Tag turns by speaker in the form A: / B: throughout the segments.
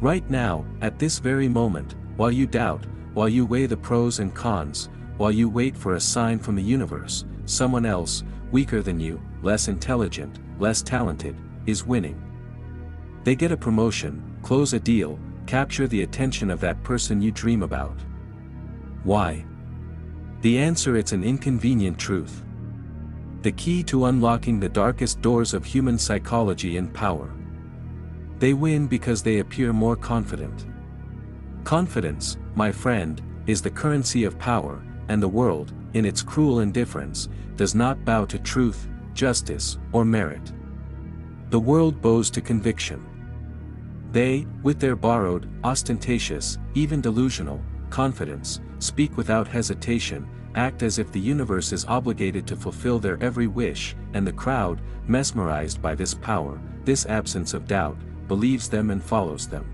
A: Right now, at this very moment, while you doubt, while you weigh the pros and cons, while you wait for a sign from the universe, someone else, weaker than you, less intelligent, less talented, is winning. They get a promotion, close a deal, capture the attention of that person you dream about. Why? The answer: it's an inconvenient truth. The key to unlocking the darkest doors of human psychology and power. They win because they appear more confident. Confidence, my friend, is the currency of power, and the world, in its cruel indifference, does not bow to truth, justice, or merit. The world bows to conviction. They, with their borrowed, ostentatious, even delusional, confidence, speak without hesitation, act as if the universe is obligated to fulfill their every wish, and the crowd, mesmerized by this power, this absence of doubt, believes them and follows them.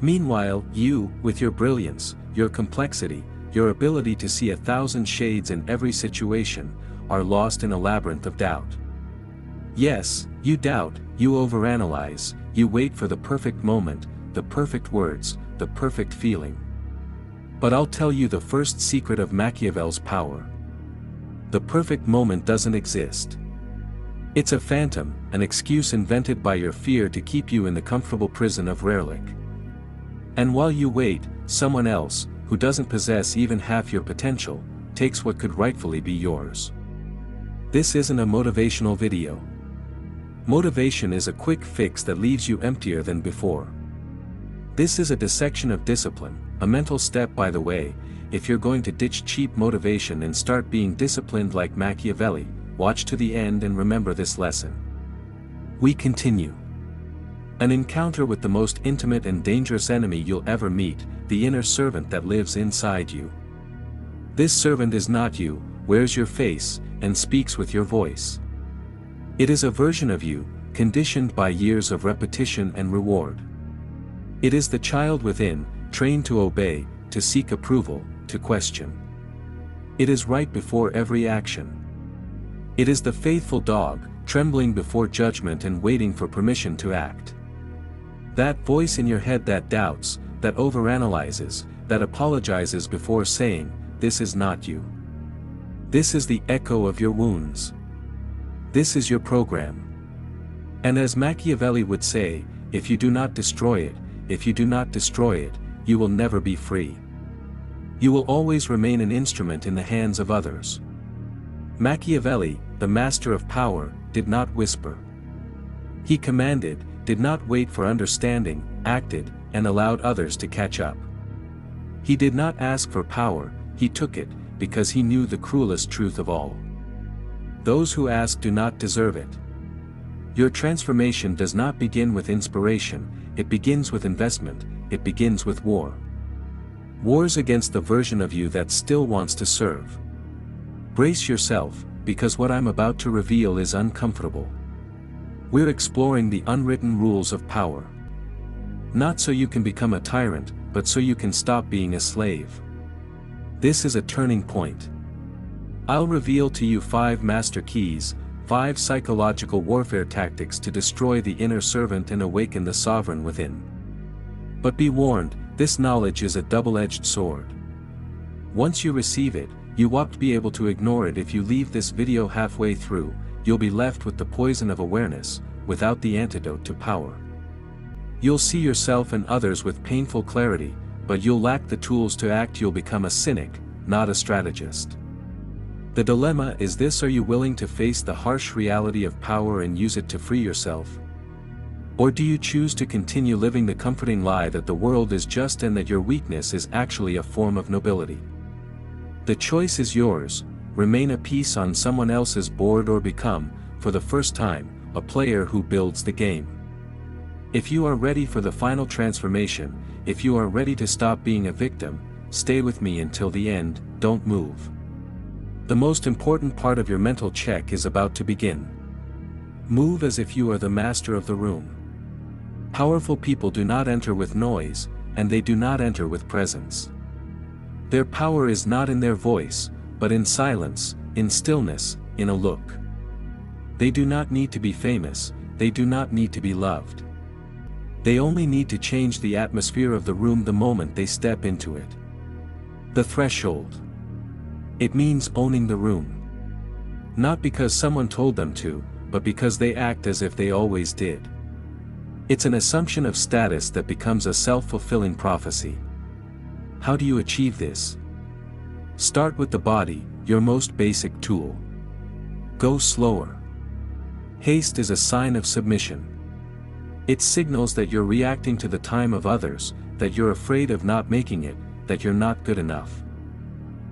A: Meanwhile, you, with your brilliance, your complexity, your ability to see 1,000 shades in every situation, are lost in a labyrinth of doubt. Yes, you doubt, you overanalyze, you wait for the perfect moment, the perfect words, the perfect feeling. But I'll tell you the first secret of Machiavelli's power. The perfect moment doesn't exist. It's a phantom, an excuse invented by your fear to keep you in the comfortable prison of Rerlich. And while you wait, someone else, who doesn't possess even half your potential, takes what could rightfully be yours. This isn't a motivational video. Motivation is a quick fix that leaves you emptier than before. This is a dissection of discipline, a mental step by the way. If you're going to ditch cheap motivation and start being disciplined like Machiavelli, watch to the end and remember this lesson. We continue. An encounter with the most intimate and dangerous enemy you'll ever meet, the inner servant that lives inside you. This servant is not you, wears your face, and speaks with your voice. It is a version of you, conditioned by years of repetition and reward. It is the child within, trained to obey, to seek approval, to question. It is right before every action. It is the faithful dog, trembling before judgment and waiting for permission to act. That voice in your head that doubts, that overanalyzes, that apologizes before saying, "This is not you." This is the echo of your wounds. This is your program. And as Machiavelli would say, if you do not destroy it, if you do not destroy it, you will never be free. You will always remain an instrument in the hands of others. Machiavelli, the master of power, did not whisper. He commanded, did not wait for understanding, acted, and allowed others to catch up. He did not ask for power, he took it, because he knew the cruelest truth of all. Those who ask do not deserve it. Your transformation does not begin with inspiration, it begins with investment, it begins with war. Wars against the version of you that still wants to serve. Brace yourself, because what I'm about to reveal is uncomfortable. We're exploring the unwritten rules of power. Not so you can become a tyrant, but so you can stop being a slave. This is a turning point. I'll reveal to you 5 master keys, 5 psychological warfare tactics to destroy the inner servant and awaken the sovereign within. But be warned, this knowledge is a double-edged sword. Once you receive it, you won't be able to ignore it. If you leave this video halfway through, you'll be left with the poison of awareness, without the antidote to power. You'll see yourself and others with painful clarity, but you'll lack the tools to act. You'll become a cynic, not a strategist. The dilemma is this: are you willing to face the harsh reality of power and use it to free yourself? Or do you choose to continue living the comforting lie that the world is just and that your weakness is actually a form of nobility? The choice is yours: remain a piece on someone else's board or become, for the first time, a player who builds the game. If you are ready for the final transformation, if you are ready to stop being a victim, stay with me until the end, don't move. The most important part of your mental check is about to begin. Move as if you are the master of the room. Powerful people do not enter with noise, and they do not enter with presence. Their power is not in their voice, but in silence, in stillness, in a look. They do not need to be famous, they do not need to be loved. They only need to change the atmosphere of the room the moment they step into it. The threshold. It means owning the room. Not because someone told them to, but because they act as if they always did. It's an assumption of status that becomes a self-fulfilling prophecy. How do you achieve this? Start with the body, your most basic tool. Go slower. Haste is a sign of submission. It signals that you're reacting to the time of others, that you're afraid of not making it, that you're not good enough.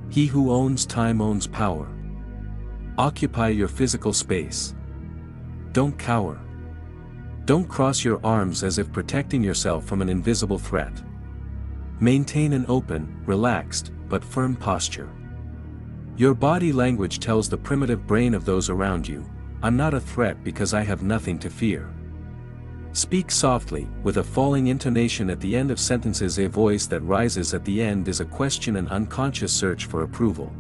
A: He who owns time owns power. Occupy your physical space. Don't cower. Don't cross your arms as if protecting yourself from an invisible threat. Maintain an open, relaxed, but firm posture. Your body language tells the primitive brain of those around you, I'm not a threat because I have nothing to fear. Speak softly, with a falling intonation at the end of sentences. A voice that rises at the end is a question, an unconscious search for approval.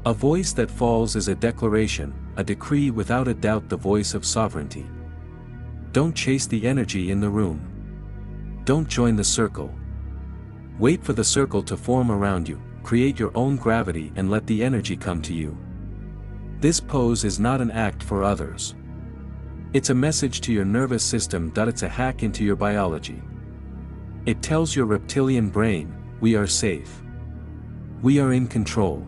A: A voice that falls is a declaration, a decree, without a doubt the voice of sovereignty. Don't chase the energy in the room. Don't join the circle. Wait for the circle to form around you, create your own gravity and let the energy come to you. This pose is not an act for others. It's a message to your nervous system. It's a hack into your biology. It tells your reptilian brain, we are safe. We are in control.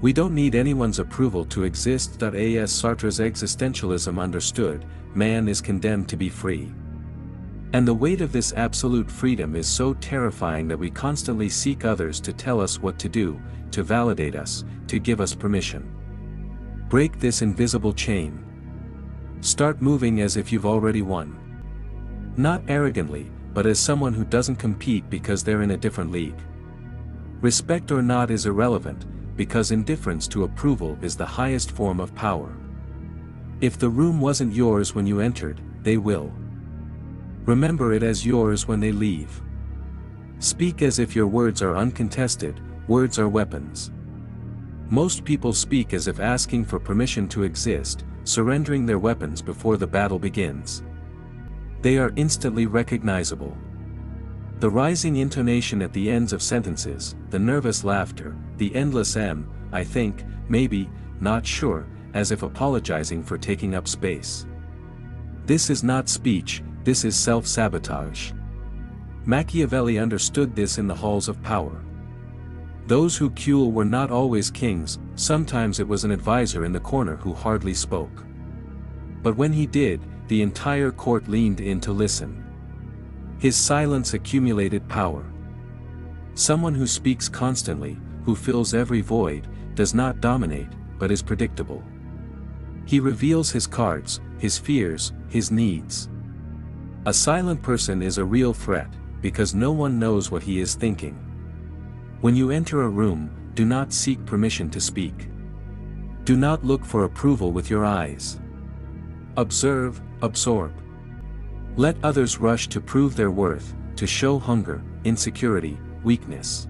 A: We don't need anyone's approval to exist. As Sartre's existentialism understood, man is condemned to be free. And the weight of this absolute freedom is so terrifying that we constantly seek others to tell us what to do, to validate us, to give us permission. Break this invisible chain. Start moving as if you've already won. Not arrogantly, but as someone who doesn't compete because they're in a different league. Respect or not is irrelevant, because indifference to approval is the highest form of power. If the room wasn't yours when you entered, they will. Remember it as yours when they leave. Speak as if your words are uncontested. Words are weapons. Most people speak as if asking for permission to exist, surrendering their weapons before the battle begins. They are instantly recognizable. The rising intonation at the ends of sentences, the nervous laughter, the endless I think, maybe, not sure, as if apologizing for taking up space. This is not speech, this is self-sabotage. Machiavelli understood this in the halls of power. Those who quell were not always kings, sometimes it was an advisor in the corner who hardly spoke. But when he did, the entire court leaned in to listen. His silence accumulated power. Someone who speaks constantly, who fills every void, does not dominate, but is predictable. He reveals his cards, his fears, his needs. A silent person is a real threat, because no one knows what he is thinking. When you enter a room, do not seek permission to speak. Do not look for approval with your eyes. Observe, absorb. Let others rush to prove their worth, to show hunger, insecurity, weakness.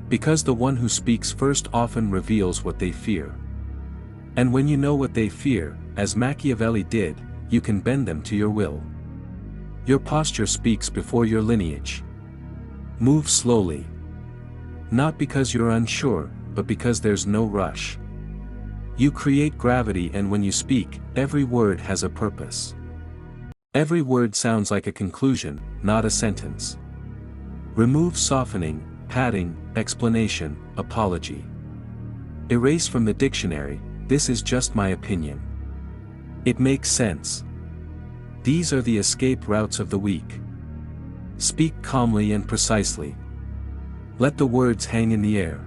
A: Because the one who speaks first often reveals what they fear. And when you know what they fear, as Machiavelli did, you can bend them to your will. Your posture speaks before your lineage. Move slowly. Not because you're unsure, but because there's no rush. You create gravity, and when you speak, every word has a purpose. Every word sounds like a conclusion, not a sentence. Remove softening, padding, explanation, apology. Erase from the dictionary, this is just my opinion. It makes sense. These are the escape routes of the weak. Speak calmly and precisely. Let the words hang in the air.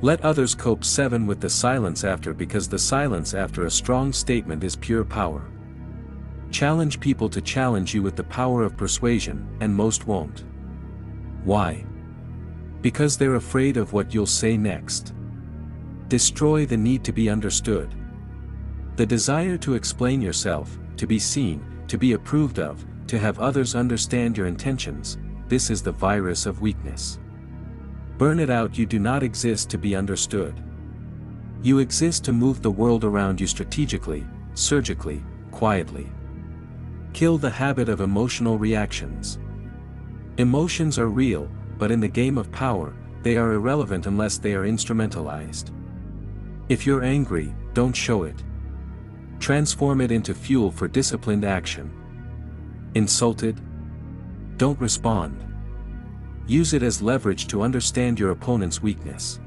A: Let others cope with the silence after, because the silence after a strong statement is pure power. Challenge people to challenge you with the power of persuasion, and most won't. Why? Because they're afraid of what you'll say next. Destroy the need to be understood. The desire to explain yourself, to be seen, to be approved of, to have others understand your intentions, this is the virus of weakness. Burn it out. You do not exist to be understood. You exist to move the world around you strategically, surgically, quietly. Kill the habit of emotional reactions. Emotions are real, but in the game of power, they are irrelevant unless they are instrumentalized. If you're angry, don't show it. Transform it into fuel for disciplined action. Insulted? Don't respond. Use it as leverage to understand your opponent's weakness.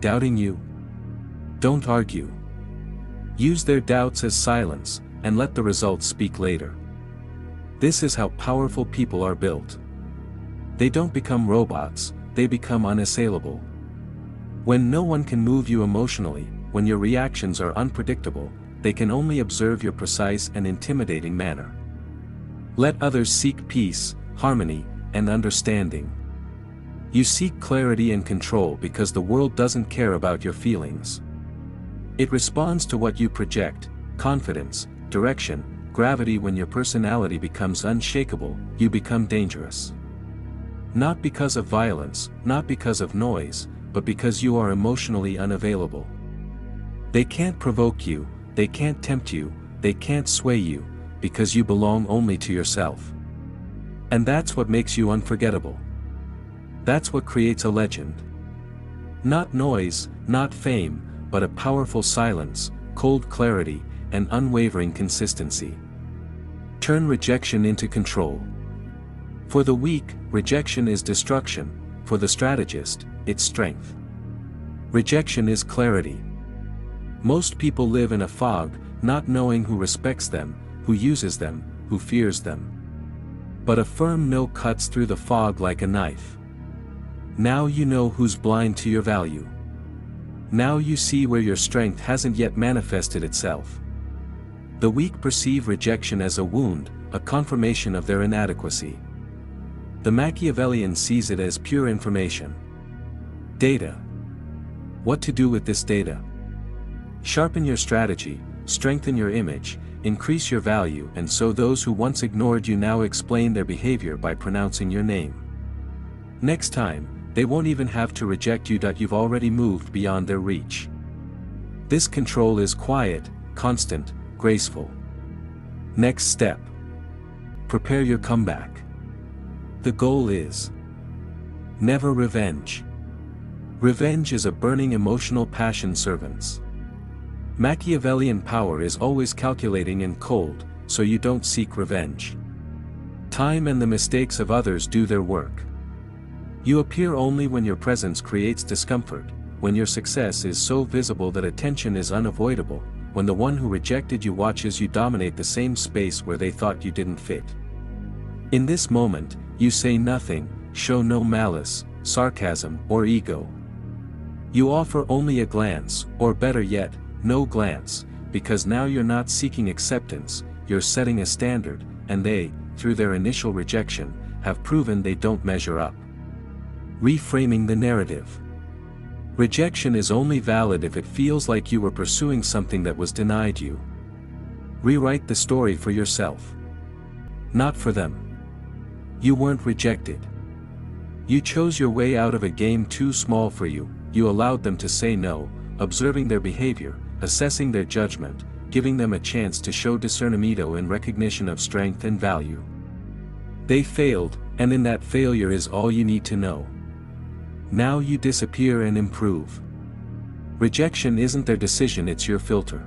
A: Doubting you? Don't argue. Use their doubts as silence, and let the results speak later. This is how powerful people are built. They don't become robots, they become unassailable. When no one can move you emotionally, when your reactions are unpredictable, they can only observe your precise and intimidating manner. Let others seek peace, harmony, and understanding. You seek clarity and control because the world doesn't care about your feelings. It responds to what you project: confidence, direction, gravity. When your personality becomes unshakable, you become dangerous. Not because of violence, not because of noise, but because you are emotionally unavailable. They can't provoke you, they can't tempt you, they can't sway you, because you belong only to yourself. And that's what makes you unforgettable. That's what creates a legend. Not noise, not fame, but a powerful silence, cold clarity, and unwavering consistency. Turn rejection into control. For the weak, rejection is destruction; for the strategist, it's strength. Rejection is clarity. Most people live in a fog, not knowing who respects them, who uses them, who fears them. But a firm no cuts through the fog like a knife. Now you know who's blind to your value. Now you see where your strength hasn't yet manifested itself. The weak perceive rejection as a wound, a confirmation of their inadequacy. The Machiavellian sees it as pure information. Data. What to do with this data? Sharpen your strategy, strengthen your image, increase your value, and so those who once ignored you now explain their behavior by pronouncing your name. Next time, they won't even have to reject you. You've already moved beyond their reach. This control is quiet, constant, graceful. Next step. Prepare your comeback. The goal is never revenge. Revenge is a burning emotional passion servants. Machiavellian power is always calculating and cold, so you don't seek revenge. Time and the mistakes of others do their work. You appear only when your presence creates discomfort, when your success is so visible that attention is unavoidable, when the one who rejected you watches you dominate the same space where they thought you didn't fit. In this moment, you say nothing, show no malice, sarcasm, or ego. You offer only a glance, or better yet, no glance, because now you're not seeking acceptance, you're setting a standard, and they, through their initial rejection, have proven they don't measure up. Reframing the narrative. Rejection is only valid if it feels like you were pursuing something that was denied you. Rewrite the story for yourself. Not for them. You weren't rejected. You chose your way out of a game too small for you, you allowed them to say no, observing their behavior, assessing their judgment, giving them a chance to show discernimento in recognition of strength and value. They failed, and in that failure is all you need to know. Now you disappear and improve. Rejection isn't their decision, it's your filter.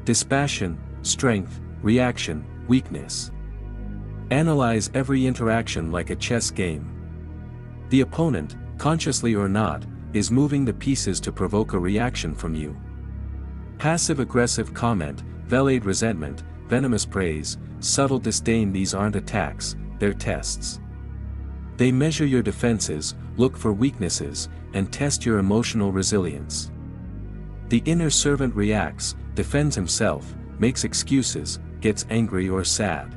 A: Dispassion, strength, reaction, weakness. Analyze every interaction like a chess game. The opponent, consciously or not, is moving the pieces to provoke a reaction from you. Passive-aggressive comment, veiled resentment, venomous praise, subtle disdain. These aren't attacks, they're tests. They measure your defenses, look for weaknesses, and test your emotional resilience. The inner servant reacts, defends himself, makes excuses, gets angry or sad.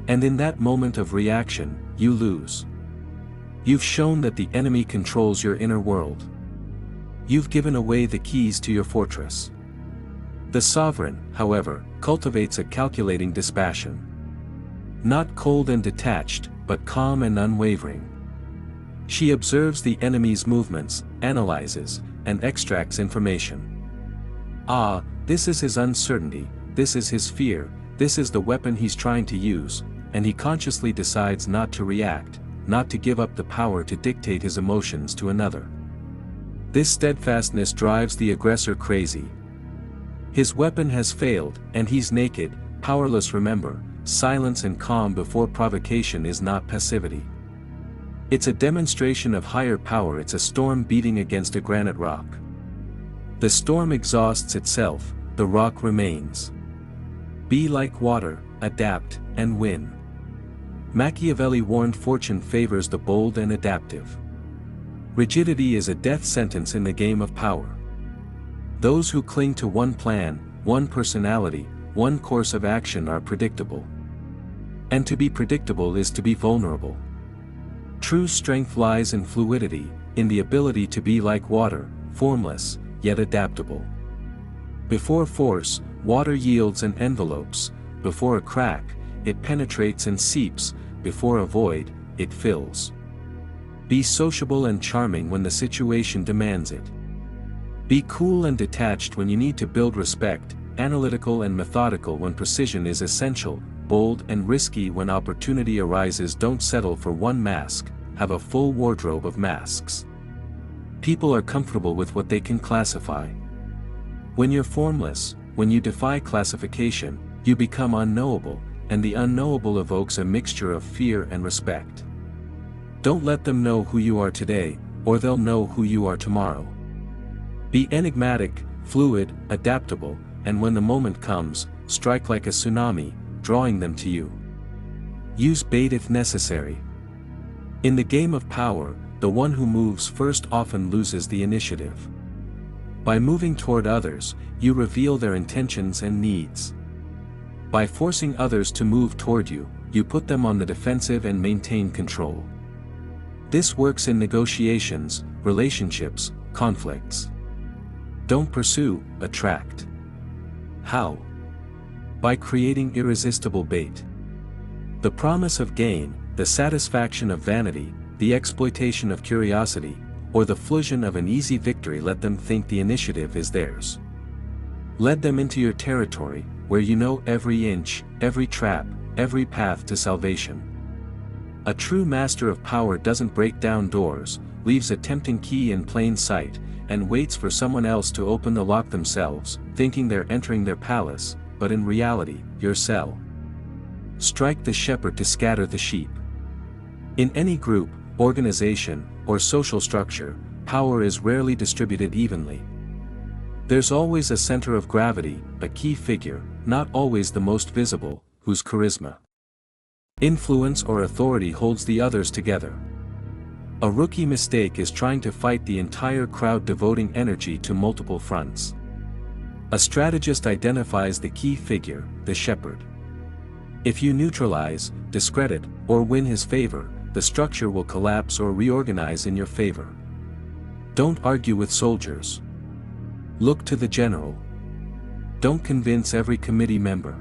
A: And in that moment of reaction, you lose. You've shown that the enemy controls your inner world. You've given away the keys to your fortress. The sovereign, however, cultivates a calculating dispassion. Not cold and detached, but calm and unwavering. She observes the enemy's movements, analyzes, and extracts information. Ah, this is his uncertainty, this is his fear, This is the weapon he's trying to use, and he consciously decides not to react, not to give up the power to dictate his emotions to another. This steadfastness drives the aggressor crazy. His weapon has failed, and he's naked, powerless. Remember, silence and calm before provocation is not passivity. It's a demonstration of higher power. It's a storm beating against a granite rock. The storm exhausts itself, the rock remains. Be like water, adapt, and win. Machiavelli warned fortune favors the bold and adaptive. Rigidity is a death sentence in the game of power. Those who cling to one plan, one personality, one course of action are predictable. And to be predictable is to be vulnerable. True strength lies in fluidity, in the ability to be like water, formless, yet adaptable. Before force, water yields and envelopes; before a crack, it penetrates and seeps; before a void, it fills. Be sociable and charming when the situation demands it. Be cool and detached when you need to build respect, analytical and methodical when precision is essential, bold and risky when opportunity arises. Don't settle for one mask, have a full wardrobe of masks. People are comfortable with what they can classify. When you're formless, when you defy classification, you become unknowable, and the unknowable evokes a mixture of fear and respect. Don't let them know who you are today, or they'll know who you are tomorrow. Be enigmatic, fluid, adaptable, and when the moment comes, strike like a tsunami, drawing them to you. Use bait if necessary. In the game of power, the one who moves first often loses the initiative. By moving toward others, you reveal their intentions and needs. By forcing others to move toward you, you put them on the defensive and maintain control. This works in negotiations, relationships, conflicts. Don't pursue, attract. How? By creating irresistible bait. The promise of gain, the satisfaction of vanity, the exploitation of curiosity, or the fulsion of an easy victory. Let them think the initiative is theirs. Lead them into your territory, where you know every inch, every trap, every path to salvation. A true master of power doesn't break down doors, leaves a tempting key in plain sight, and waits for someone else to open the lock themselves, thinking they're entering their palace, but in reality, your cell. Strike the shepherd to scatter the sheep. In any group, organization, or social structure, power is rarely distributed evenly. There's always a center of gravity, a key figure, not always the most visible, whose charisma, influence or authority holds the others together. A rookie mistake is trying to fight the entire crowd, devoting energy to multiple fronts. A strategist identifies the key figure, the shepherd. If you neutralize, discredit, or win his favor, the structure will collapse or reorganize in your favor. Don't argue with soldiers. Look to the general. Don't convince every committee member.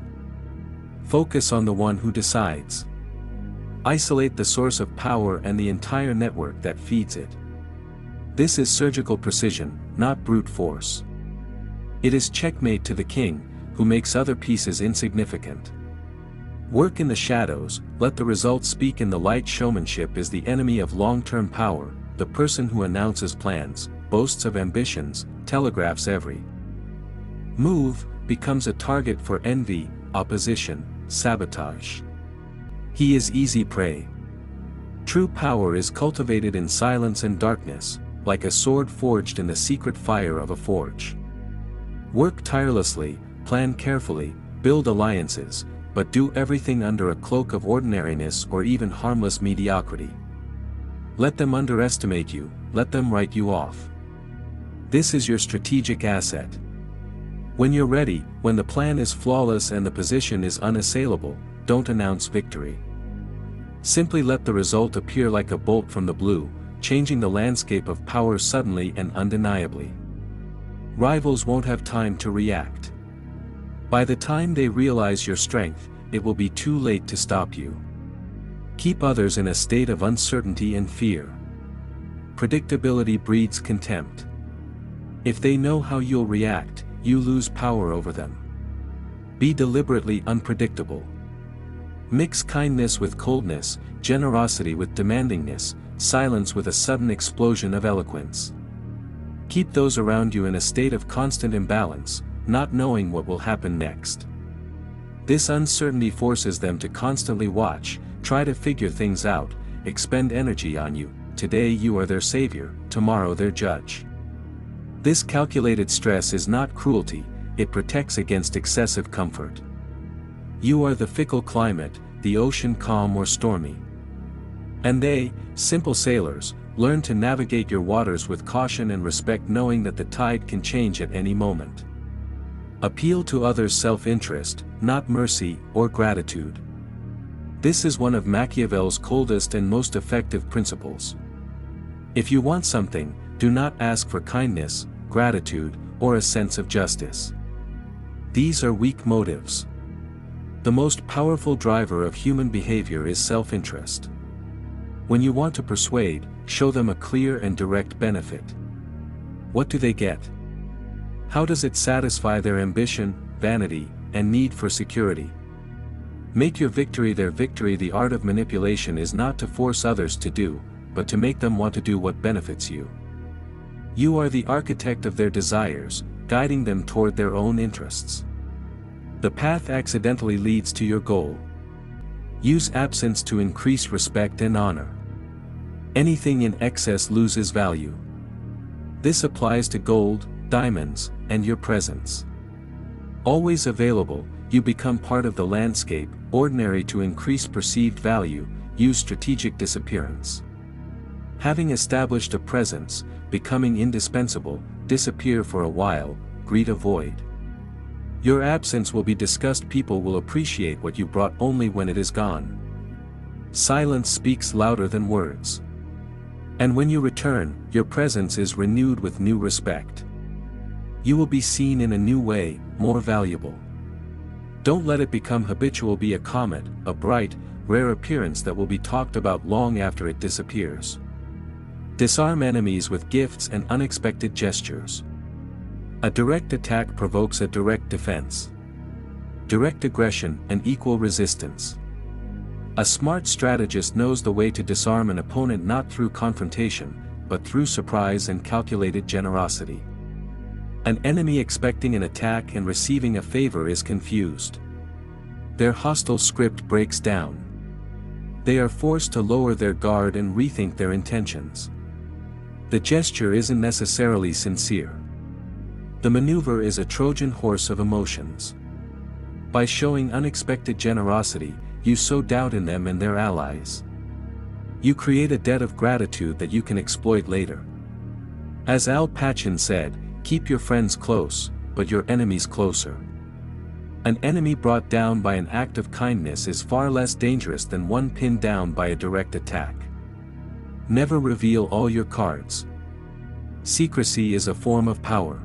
A: Focus on the one who decides. Isolate the source of power and the entire network that feeds it. This is surgical precision, not brute force. It is checkmate to the king, who makes other pieces insignificant. Work in the shadows, let the results speak in the light. Showmanship is the enemy of long-term power. The person who announces plans, boasts of ambitions, telegraphs every move, becomes a target for envy, opposition, sabotage. He is easy prey. True power is cultivated in silence and darkness, like a sword forged in the secret fire of a forge. Work tirelessly, plan carefully, build alliances, but do everything under a cloak of ordinariness or even harmless mediocrity. Let them underestimate you, let them write you off. This is your strategic asset. When you're ready, when the plan is flawless and the position is unassailable, don't announce victory. Simply let the result appear like a bolt from the blue, changing the landscape of power suddenly and undeniably. Rivals won't have time to react. By the time they realize your strength, it will be too late to stop you. Keep others in a state of uncertainty and fear. Predictability breeds contempt. If they know how you'll react, you lose power over them. Be deliberately unpredictable. Mix kindness with coldness, generosity with demandingness, silence with a sudden explosion of eloquence. Keep those around you in a state of constant imbalance, not knowing what will happen next. This uncertainty forces them to constantly watch, try to figure things out, expend energy on you. Today you are their savior, tomorrow their judge. This calculated stress is not cruelty, it protects against excessive comfort. You are the fickle climate, the ocean calm or stormy. And they, simple sailors, learn to navigate your waters with caution and respect, knowing that the tide can change at any moment. Appeal to others' self-interest, not mercy or gratitude. This is one of Machiavelli's coldest and most effective principles. If you want something, do not ask for kindness, gratitude, or a sense of justice. These are weak motives. The most powerful driver of human behavior is self-interest. When you want to persuade, show them a clear and direct benefit. What do they get? How does it satisfy their ambition, vanity, and need for security? Make your victory their victory. The art of manipulation is not to force others to do, but to make them want to do what benefits you. You are the architect of their desires, guiding them toward their own interests. The path accidentally leads to your goal. Use absence to increase respect and honor. Anything in excess loses value. This applies to gold, diamonds, and your presence. Always available, you become part of the landscape. Ordinary to increase perceived value, use strategic disappearance. Having established a presence, becoming indispensable, disappear for a while, greet a void. Your absence will be discussed. People will appreciate what you brought only when it is gone. Silence speaks louder than words. And when you return, your presence is renewed with new respect. You will be seen in a new way, more valuable. Don't let it become habitual. Be a comet, a bright, rare appearance that will be talked about long after it disappears. Disarm enemies with gifts and unexpected gestures. A direct attack provokes a direct defense. Direct aggression and equal resistance. A smart strategist knows the way to disarm an opponent, not through confrontation, but through surprise and calculated generosity. An enemy expecting an attack and receiving a favor is confused. Their hostile script breaks down. They are forced to lower their guard and rethink their intentions. The gesture isn't necessarily sincere. The maneuver is a Trojan horse of emotions. By showing unexpected generosity, you sow doubt in them and their allies. You create a debt of gratitude that you can exploit later. As Al Pachin said, keep your friends close, but your enemies closer. An enemy brought down by an act of kindness is far less dangerous than one pinned down by a direct attack. Never reveal all your cards. Secrecy is a form of power.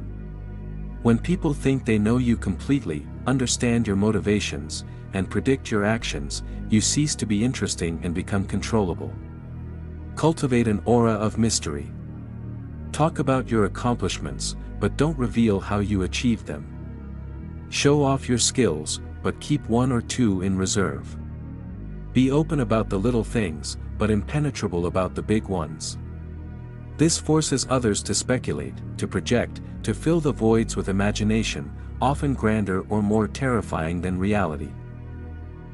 A: When people think they know you completely, understand your motivations, and predict your actions, you cease to be interesting and become controllable. Cultivate an aura of mystery. Talk about your accomplishments, but don't reveal how you achieved them. Show off your skills, but keep one or two in reserve. Be open about the little things, but impenetrable about the big ones. This forces others to speculate, to project, to fill the voids with imagination, often grander or more terrifying than reality.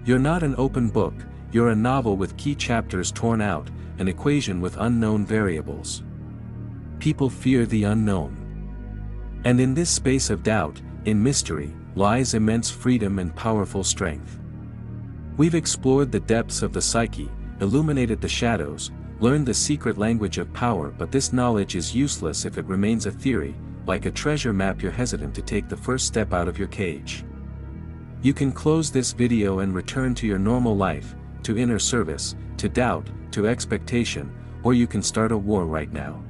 A: You're not an open book, you're a novel with key chapters torn out, an equation with unknown variables. People fear the unknown. And in this space of doubt, in mystery, lies immense freedom and powerful strength. We've explored the depths of the psyche, illuminated the shadows, learned the secret language of power, but this knowledge is useless if it remains a theory. Like a treasure map, you're hesitant to take the first step out of your cage. You can close this video and return to your normal life, to inner service, to doubt, to expectation, or you can start a war right now.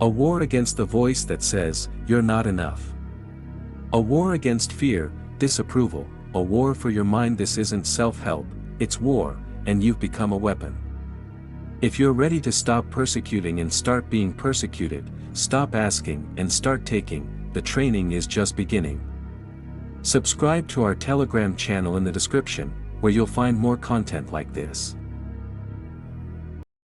A: A war against the voice that says, you're not enough. A war against fear, disapproval, a war for your mind. This isn't self-help, it's war, and you've become a weapon. If you're ready to stop persecuting and start being persecuted, stop asking and start taking, the training is just beginning. Subscribe to our Telegram channel in the description, where you'll find more content like this.